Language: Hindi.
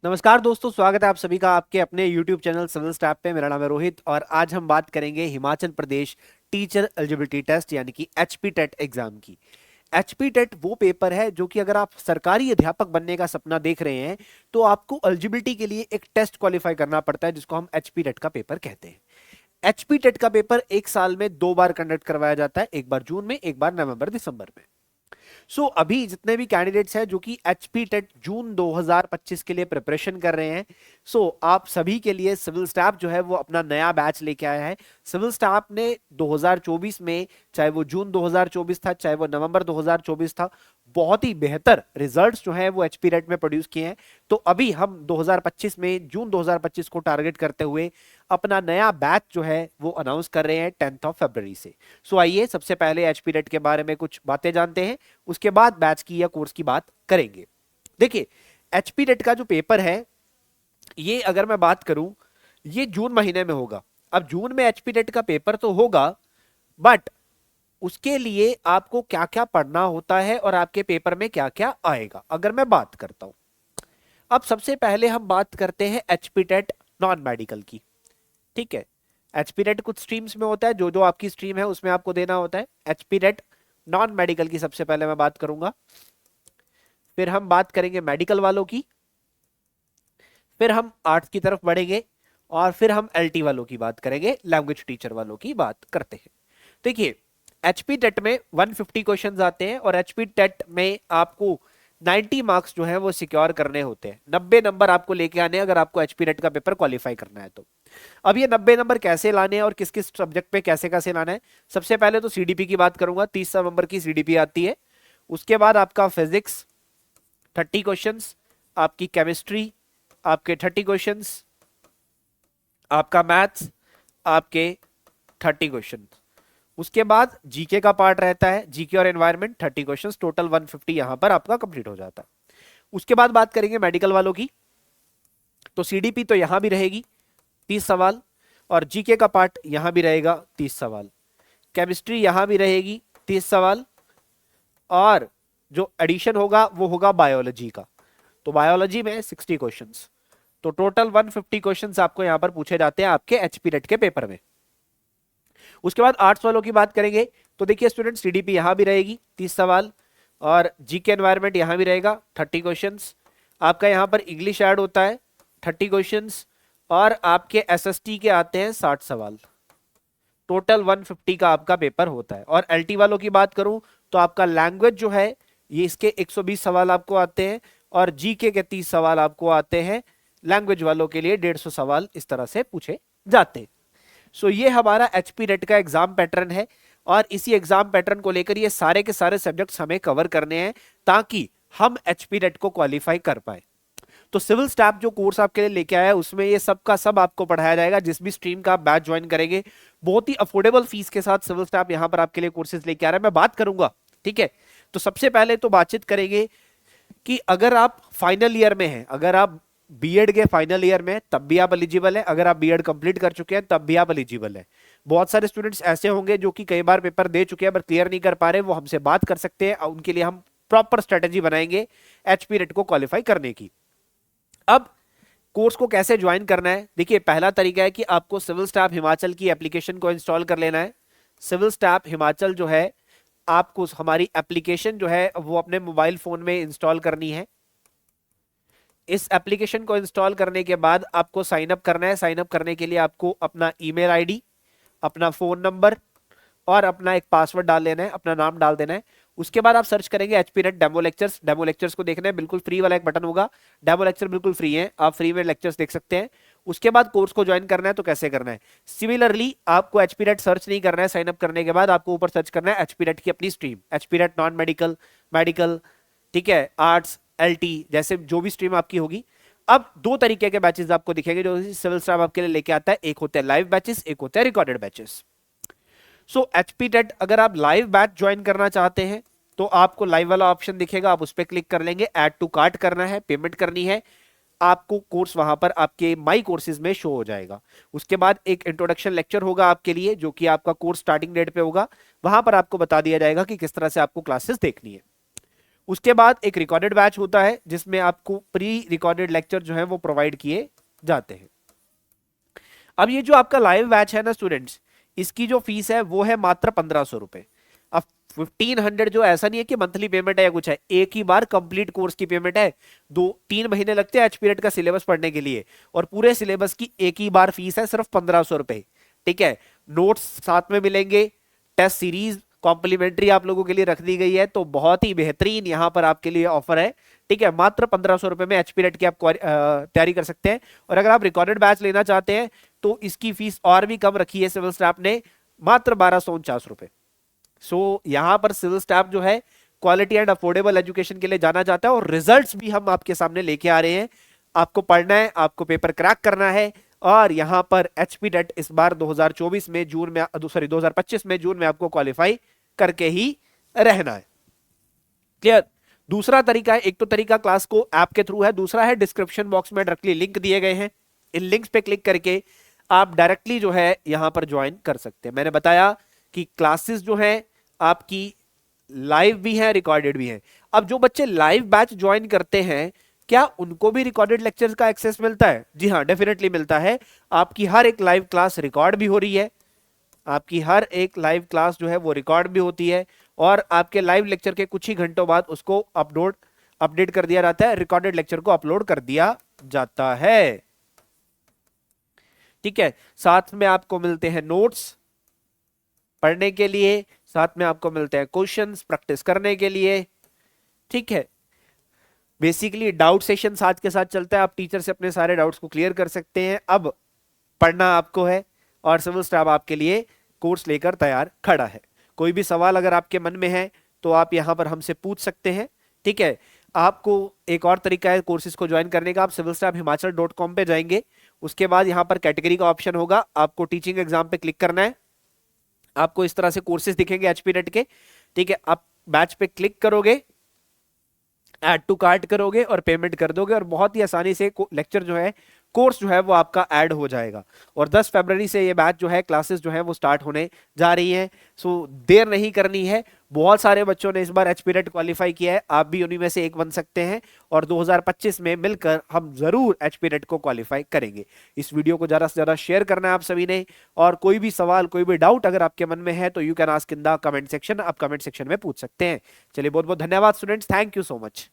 नमस्कार दोस्तों, स्वागत है आप सभी का आपके अपने YouTube चैनल सिविल स्टैप पे। मेरा नाम है रोहित और आज हम बात करेंगे Himachal Pradesh teacher eligibility test यानी कि एचपी टेट एग्जाम की। एचपी टेट वो पेपर है जो कि अगर आप सरकारी अध्यापक बनने का सपना देख रहे हैं तो आपको एलिजिबिलिटी के लिए एक टेस्ट क्वालिफाई करना पड़ता है जिसको हम एचपी टेट का पेपर कहते हैं। एचपी टेट का पेपर एक साल में 2 बार कंडक्ट करवाया जाता है, एक बार जून में, एक बार नवंबर दिसंबर में। अभी जितने भी कैंडिडेट्स हैं जो कि एचपी टेट जून 2025 के लिए प्रिपरेशन कर रहे हैं, आप सभी के लिए सिविल स्टाफ जो है वो अपना नया बैच लेके आया है। सिविल स्टाफ ने 2024 में, चाहे वो जून 2024 था चाहे वो नवंबर 2024 था, बहुत ही बेहतर रिजल्ट्स जो है वो एचपी टेट में प्रोड्यूस किए हैं। तो अभी हम 2025 में जून 2025 को टारगेट करते हुए अपना नया बैच जो है वो अनाउंस कर रहे हैं 10 फरवरी से। आइए सबसे पहले एचपी टेट के बारे में कुछ बातें जानते हैं, उसके बाद बैच की या कोर्स की बात करेंगे। देखिए, एचपी टेट का जो पेपर है ये अगर मैं बात करूं, ये जून महीने में होगा। अब जून में एचपी टेट का पेपर तो होगा, बट उसके लिए आपको क्या क्या पढ़ना होता है और आपके पेपर में क्या क्या आएगा अगर मैं बात करता हूं। अब सबसे पहले हम बात करते हैं एचपी टेट नॉन मेडिकल की। ठीक है, एचपी टेट कुछ स्ट्रीम्स में होता है, जो जो आपकी स्ट्रीम है उसमें आपको देना होता है। एचपी टेट नॉन मेडिकल की सबसे पहले मैं बात करूंगा, फिर हम बात करेंगे मेडिकल वालों की, फिर हम आर्ट्स की तरफ बढ़ेंगे और फिर हम एलटी वालों की बात करेंगे, लैंग्वेज टीचर वालों की बात करते हैं। देखिए, एचपी टेट में 150 क्वेश्चंस आते हैं और एचपी टेट में आपको 90 मार्क्स जो है वो सिक्योर करने होते हैं। 90 नंबर आपको लेके आने हैं अगर आपको एचपी टेट का पेपर क्वालिफाई करना है तो। अब ये 90 नंबर कैसे लाने हैं और किस किस सब्जेक्ट पे कैसे कैसे लाना है, सबसे पहले तो सीडीपी की बात करूंगा। 30 नंबर की सीडीपी आती है। उसके बाद आपका फिजिक्स 30 क्वेश्चंस, आपकी केमिस्ट्री आपके 30 क्वेश्चंस, आपका मैथ्स आपके 30 क्वेश्चन। उसके बाद जीके का पार्ट रहता है, जीके और एनवायरनमेंट 30 क्वेश्चंस, टोटल 150 यहां पर आपका कंप्लीट हो जाता है। उसके बाद बात करेंगे मेडिकल वालों की, तो सीडीपी तो यहां भी रहेगी 30 सवाल, और जीके का पार्ट यहां भी रहेगा 30 सवाल, केमिस्ट्री यहां भी रहेगी 30 सवाल, और जो एडिशन होगा वो होगा बायोलॉजी का, तो बायोलॉजी में 60 क्वेश्चंस। तो टोटल 150 क्वेश्चंस आपको यहां पर पूछे जाते हैं आपके एचपी टेट के पेपर में। उसके बाद आर्ट्स वालों की बात करेंगे, तो देखिए स्टूडेंट, सीडीपी यहां भी रहेगी 30 सवाल, और जीके एनवायरनमेंट यहां भी रहेगा 30 क्वेश्चंस। आपका यहां पर इंग्लिश ऐड होता है 30 क्वेश्चंस, और आपके एसएसटी के आते हैं 60 सवाल। टोटल 150 का आपका पेपर होता है। और एलटी वालों की बात करूं तो आपका लैंग्वेज जो है ये इसके 120 सवाल आपको आते हैं, और जीके के 30 सवाल आपको आते हैं। लैंग्वेज वालों के लिए 150 सवाल इस तरह से पूछे जाते हैं। ये हमारा एचपी टेट का एग्जाम पैटर्न है, और इसी एग्जाम पैटर्न को लेकर ये सारे के सारे सब्जेक्ट्स हमें कवर करने हैं ताकि हम एचपी टेट को क्वालिफाई कर पाए। तो सिविल स्टाफ जो कोर्स आपके लिए लेके आया है उसमें ये सब का सब आपको पढ़ाया जाएगा। जिस भी स्ट्रीम का आप बैच ज्वाइन करेंगे, बहुत ही अफोर्डेबल फीस के साथ सिविल स्टाफ यहां पर आपके लिए कोर्सेज लेके आ रहा है। मैं बात करूंगा, ठीक है, तो सबसे पहले तो बातचीत करेंगे कि अगर आप फाइनल ईयर में हैं, अगर आप बीएड के फाइनल ईयर में तब भी आप एलिजिबल है, अगर आप बीएड कंप्लीट कर चुके हैं तब भी आप एलिजिबल है। बहुत सारे स्टूडेंट्स ऐसे होंगे जो कि कई बार पेपर दे चुके हैं पर क्लियर नहीं कर पा रहे, वो हमसे बात कर सकते हैं, उनके लिए हम प्रॉपर स्ट्रेटेजी बनाएंगे एचपी टेट को क्वालिफाई करने की। अब कोर्स को कैसे ज्वाइन करना है, देखिए पहला तरीका है कि आपको सिविल स्टाफ हिमाचल की एप्लीकेशन को इंस्टॉल कर लेना है। सिविल स्टाफ हिमाचल जो है, आपको हमारी एप्लीकेशन जो है वो अपने मोबाइल फोन में इंस्टॉल करनी है। इस एप्लीकेशन को इंस्टॉल करने के बाद आपको साइन अप करना है। साइन अप करने के लिए आपको अपना ईमेल आईडी, अपना फोन नंबर और अपना एक पासवर्ड डाल लेना है, अपना नाम डाल देना है। उसके बाद आप सर्च करेंगे HP TET demo lectures. Demo lectures को देखना है, बिल्कुल फ्री वाला एक बटन होगा, डेमो लेक्चर बिल्कुल फ्री है, आप फ्री में लेक्चर्स देख सकते हैं। उसके बाद कोर्स को ज्वाइन करना है, तो कैसे करना है, सिमिलरली आपको एचपी टेट सर्च नहीं करना है। साइन अप करने के बाद आपको ऊपर सर्च करना है एचपी टेट की अपनी stream, HP TET non medical, medical, ठीक है, आर्ट्स, एलटी, जैसे जो भी स्ट्रीम आपकी होगी। अब दो तरीके के बैचेस आपको दिखेंगे जो सिविल स्टाफ आपके लिए लेके आता है, एक होते हैं लाइव बैचेस, एक होते हैं रिकॉर्डेड बैचेस। एचपी टेट अगर आप लाइव बैच ज्वाइन करना चाहते हैं तो आपको लाइव वाला ऑप्शन दिखेगा, आप उस पर क्लिक कर लेंगे, ऐड टू कार्ट करना है, पेमेंट करनी है, आपको कोर्स वहां पर आपके माई कोर्सेज में शो हो जाएगा। उसके बाद एक इंट्रोडक्शन लेक्चर होगा आपके लिए जो कि आपका कोर्स स्टार्टिंग डेट पे होगा, वहां पर आपको बता दिया जाएगा कि किस तरह से आपको क्लासेस देखनी है। उसके बाद एक रिकॉर्डेड बैच होता है जिसमें आपको प्री रिकॉर्डेड लेक्चर जो है वो प्रोवाइड किए जाते हैं। अब ये जो आपका लाइव बैच है ना स्टूडेंट्स, इसकी जो फीस है वो है मात्र 1500 रुपए। अब 1500 जो ऐसा नहीं है कि मंथली पेमेंट है या कुछ है, एक ही बार कंप्लीट कोर्स की पेमेंट है। 2-3 महीने लगते हैं एचपीरेट का सिलेबस पढ़ने के लिए, और पूरे सिलेबस की एक ही बार फीस है सिर्फ 1500 रुपए। ठीक है, नोट्स साथ में मिलेंगे, टेस्ट सीरीज कॉम्प्लीमेंट्री आप लोगों के लिए रख दी गई है, तो बहुत ही बेहतरीन यहां पर आपके लिए ऑफर है। ठीक है, मात्र 1500 रुपए में एचपीरेट की आप तैयारी कर सकते हैं। और अगर आप रिकॉर्डेड बैच लेना चाहते हैं तो इसकी फीस और भी कम रखी है सिविल स्टाफ ने, मात्र 1249 रुपए। सो यहां पर सिविल स्टाफ जो है क्वालिटी एंड अफोर्डेबल एजुकेशन के लिए जाना जाता है, और रिजल्ट्स भी हम आपके सामने लेके आ रहे हैं। आपको पढ़ना है, आपको पेपर क्रैक करना है, और यहां पर एचपी टेट इस बार 2024 में जून में, सॉरी 2025 में जून में आपको क्वालिफाई करके ही रहना है। क्लियर? दूसरा तरीका है, एक तो तरीका क्लास को ऐप के थ्रू है, दूसरा है डिस्क्रिप्शन बॉक्स में डायरेक्टली लिंक दिए गए हैं। इन लिंक्स पे क्लिक करके आप डायरेक्टली जो है यहां पर ज्वाइन कर सकते हैं। मैंने बताया कि क्लासेस जो है आपकी लाइव भी है, रिकॉर्डेड भी है। अब जो बच्चे लाइव बैच ज्वाइन करते हैं, क्या उनको भी रिकॉर्डेड लेक्चर्स का एक्सेस मिलता है? जी हाँ, डेफिनेटली मिलता है। आपकी हर एक लाइव क्लास रिकॉर्ड भी हो रही है, आपकी हर एक लाइव क्लास जो है वो रिकॉर्ड भी होती है, और आपके लाइव लेक्चर के कुछ ही घंटों बाद उसको अपडेट कर दिया जाता है, रिकॉर्डेड लेक्चर को अपलोड कर दिया जाता है। ठीक है, साथ में आपको मिलते हैं नोट्स पढ़ने के लिए, साथ में आपको मिलते हैं क्वेश्चंस प्रैक्टिस करने के लिए। ठीक है, बेसिकली डाउट सेशन साथ के साथ चलता है, आप टीचर से अपने सारे डाउट्स को क्लियर कर सकते हैं। अब पढ़ना आपको है, और सिविल स्टाफ आपके लिए कोर्स लेकर तैयार खड़ा है। कोई भी सवाल अगर आपके मन में है तो आप यहां पर हमसे पूछ सकते हैं। ठीक है, आपको एक और तरीका है कोर्सेज को ज्वाइन करने का। आप civilstaffhimachal.com पे जाएंगे, उसके बाद यहां पर कैटेगरी का ऑप्शन होगा, आपको टीचिंग एग्जाम पे क्लिक करना है। आपको इस तरह से कोर्सेज दिखेंगे एचपी नेट के। ठीक है, आप बैच पे क्लिक करोगे, ऐड टू कार्ट करोगे और पेमेंट कर दोगे, और बहुत ही आसानी से लेक्चर जो है, कोर्स जो है वो आपका ऐड हो जाएगा। और 10 फरवरी से ये बैच जो है, क्लासेस जो है वो स्टार्ट होने जा रही हैं। सो देर नहीं करनी है। बहुत सारे बच्चों ने इस बार एचपीरेट क्वालिफाई किया है, आप भी उन्हीं में से एक बन सकते हैं, और 2025 में मिलकर हम जरूर एचपीरेट को क्वालिफाई करेंगे। इस वीडियो को ज्यादा से ज्यादा शेयर करना है आप सभी ने, और कोई भी सवाल, कोई भी डाउट अगर आपके मन में है तो you can ask in the comment section, आप कमेंट सेक्शन में पूछ सकते हैं। चलिए, बहुत बहुत धन्यवाद students, thank you so much.